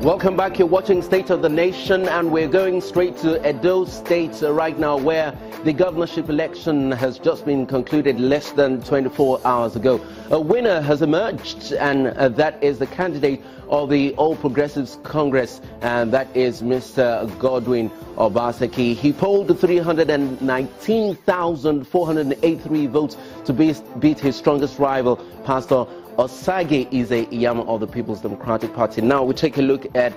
Welcome back. You're watching State of the Nation, and we're going straight to Edo State right now, where the governorship election has just been concluded less than 24 hours ago. A winner has emerged, and that is the candidate of the All Progressives Congress, and that is Mr. Godwin Obaseki. He polled 319,483 votes to beat his strongest rival, Pastor Osage Ize Iyama of the People's Democratic Party. Now we take a look at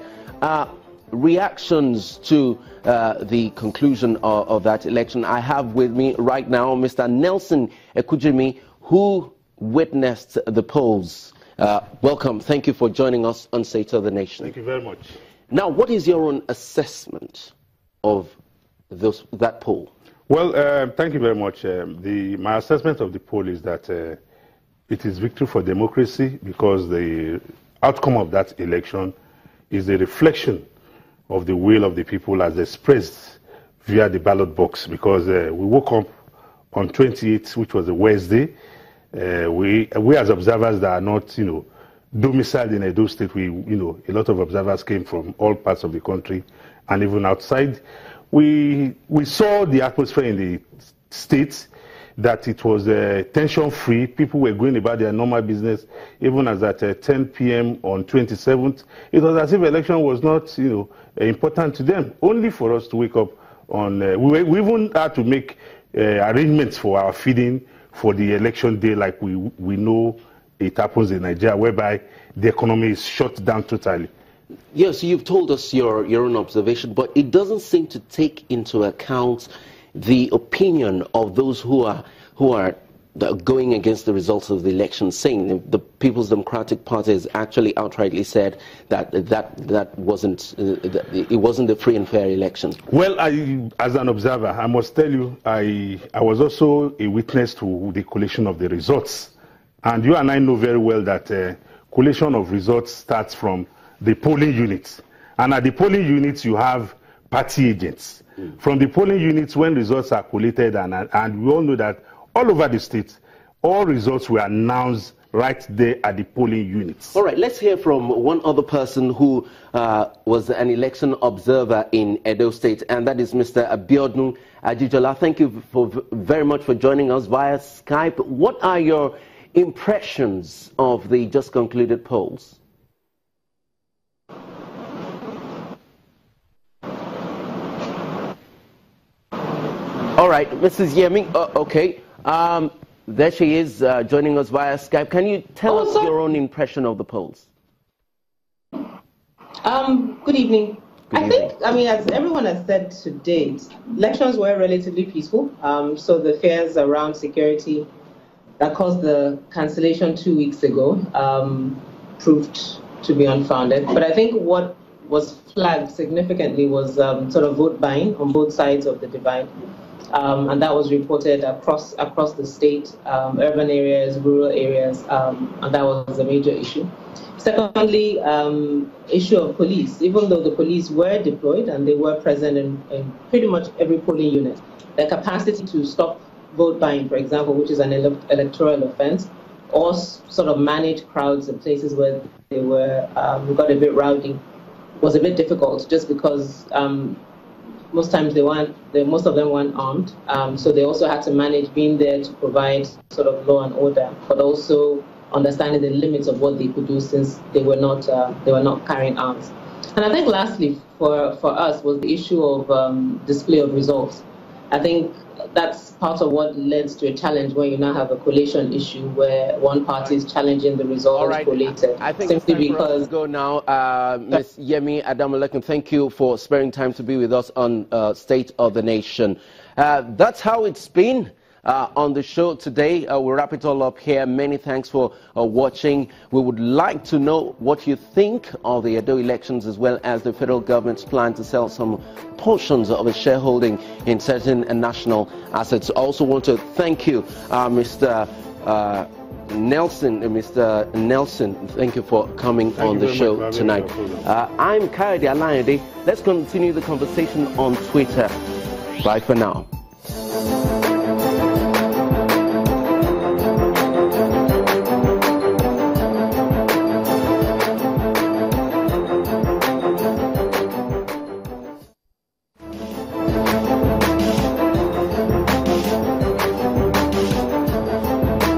reactions to the conclusion of that election. I have with me right now Mr. Nelson Ekujimi, who witnessed the polls. Welcome. Thank you for joining us on State of the Nation. Thank you very much. Now, what is your own assessment of that poll? Well, thank you very much. My assessment of the poll is that it is victory for democracy, because the outcome of that election is a reflection of the will of the people as expressed via the ballot box. Because we woke up on 28th, which was a Wednesday. We as observers that are not, domiciled in Edo State, a lot of observers came from all parts of the country and even outside. We saw the atmosphere in the state, that it was tension-free. People were going about their normal business, even as at 10 p.m. on 27th. It was as if election was not, important to them. Only for us to wake up on, we even had to make arrangements for our feeding for the election day, like we know it happens in Nigeria, whereby the economy is shut down totally. Yes, you've told us your own observation, but it doesn't seem to take into account the opinion of those who are going against the results of the election, saying the People's Democratic Party has actually outrightly said that it wasn't a free and fair election. Well, as an observer, I must tell you, I was also a witness to the collation of the results, and you and I know very well that collation of results starts from the polling units, and at the polling units you have party agents. From the polling units, when results are collated, and we all know that all over the state, all results were announced right there at the polling units. All right, let's hear from one other person who was an election observer in Edo State, and that is Mr. Abiodun Ajijola. Thank you very much for joining us via Skype. What are your impressions of the just concluded polls? All right, Mrs. Yemi, okay. There she is joining us via Skype. Can you tell us your own impression of the polls? Good evening. I think, as everyone has said to date, elections were relatively peaceful. So the fears around security that caused the cancellation 2 weeks ago proved to be unfounded. But I think what was flagged significantly was sort of vote buying on both sides of the divide. And that was reported across the state, urban areas, rural areas, and that was a major issue. Secondly, issue of police. Even though the police were deployed and they were present in pretty much every polling unit, their capacity to stop vote buying, for example, which is an electoral offense, or sort of manage crowds in places where they were got a bit rowdy, was a bit difficult, just because most times most of them weren't armed, so they also had to manage being there to provide sort of law and order, but also understanding the limits of what they could do, since they were not carrying arms. And I think lastly for us was the issue of display of results. I think that's part of what led to a challenge when you now have a collation issue where one party is challenging the results collated. I think simply because let's go now. Ms. Yemi Adamolekin, thank you for sparing time to be with us on State of the Nation. That's how it's been on the show today. We'll wrap it all up here. Many thanks for watching. We would like to know what you think of the Edo elections, as well as the federal government's plan to sell some portions of its shareholding in certain national assets. Also want to thank you, Mr. Nelson, thank you for coming on the show tonight. I'm Kayode Alayande. Let's continue the conversation on Twitter. Bye for now.